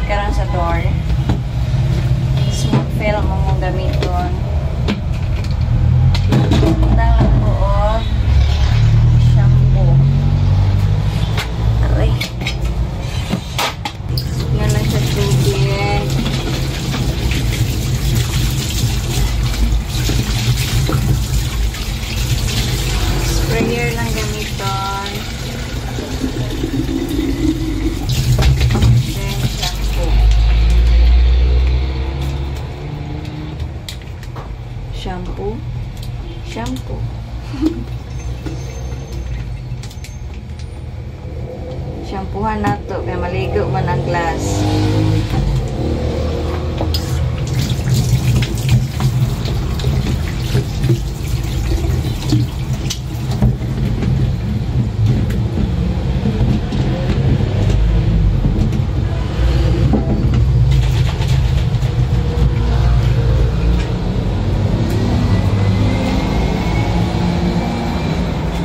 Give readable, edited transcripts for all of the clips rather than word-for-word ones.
karon sa door. Smoke film mo mong gamiton. Tang lang po og shampoo. Aray. Nga lang sa tubig. Sprayer lang gamiton. Then shampoo. Shampoo. Shampoo. Shampoohan na to kaya maligo man ang glass.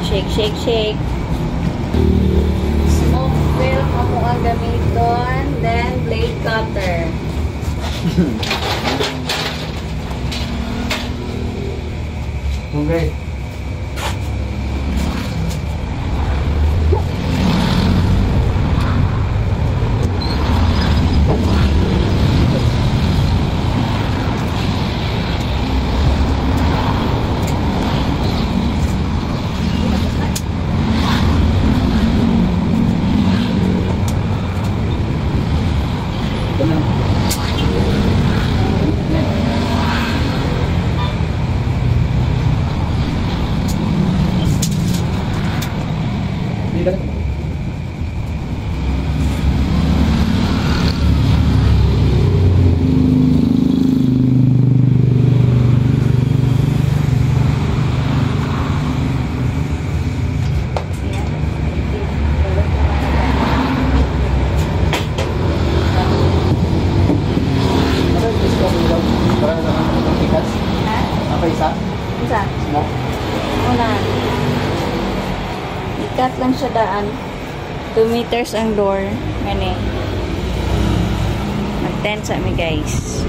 Shake, shake, shake. Smoke film ako ang gamiton. Then, blade cutter. Okay. Isa? Una. Ikat lang siya daan. 2 meters ang door. Gani. Mag-10 sa mi guys.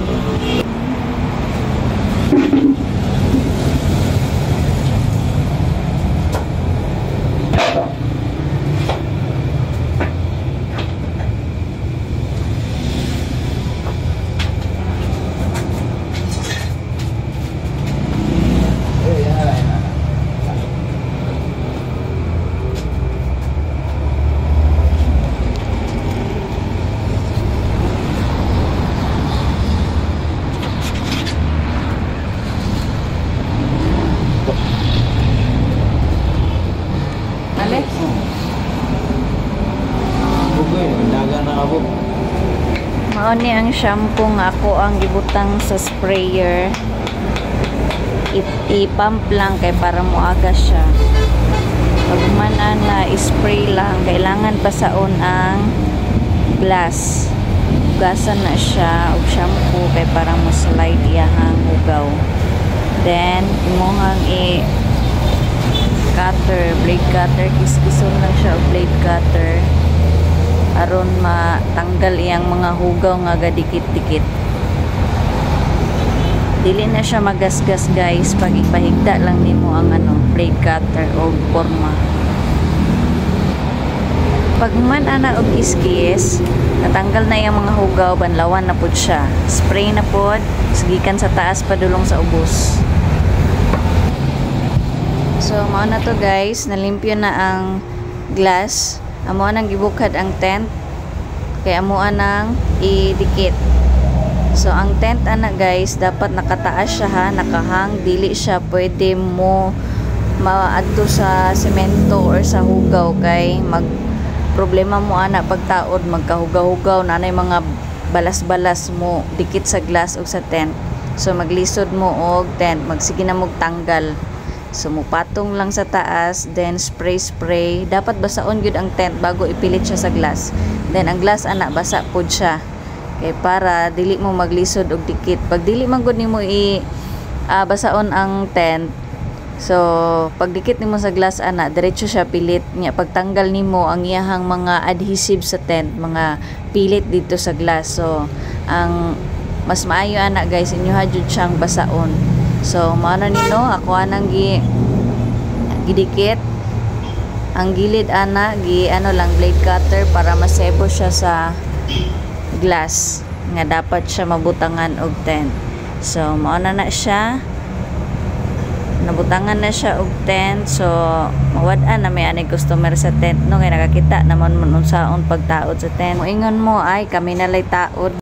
Mao ni ang shampoo nga ako ang gibutang sa sprayer. I-pump lang kay para moaga siya. Pag man na spray lang, kailangan pasaon ang glass. Hugasan na siya og shampoo kay para mo slide iyahang hugaw. Then imuhang cutter, blade cutter, kiskison lang siya og blade cutter aron matanggal iyang mga hugaw nga gadikit-dikit. Dili na siya magasgas guys pag ipahigda lang nimo ang blade cutter o forma. Pag man ana og iskis, natanggal na yung mga hugaw, banlawan na pud siya. Spray na pud, sigikan sa taas padulong sa ubos. So mao na to guys, nalimpyo na ang glass. Amo nang gibukad ang tent kay amo nang idikit. So ang tent ana guys dapat nakataas siya ha, nakahang, dili siya pwede mo maadto sa semento or sa hugaw kay mag problema mo ana pagtaod, magkahugaw-hugaw nanay mga balas-balas mo dikit sa glass o sa tent. So maglisod mo og tent, magsige na mog tanggal. So mupatong lang sa taas, then spray. Dapat basaon gyud ang tent bago ipilit siya sa glass. Then ang glass ana basa pud siya. Kay para dili mo maglisod og dikit. Pag dili man gud nimo basaon ang tent, So pagdikit nimo sa glass ana, diretso siya pilit nya. Pagtanggal nimo ang iyahang mga adhesive sa tent, mga pilit dito sa glass. So ang mas maayo ana guys, inyo jud siyang basaon. So mao na nino, ako anang gidikit ang gilid ana, ano lang blade cutter para masebo siya sa glass nga dapat siya mabutangan og tent. So mao na siya, nabutangan na siya og tent. So mawad-an na may anay customer sa tent no, kay nakakita naman unsaon pagtaod sa tent. Moingon mo ay kami nalay taod.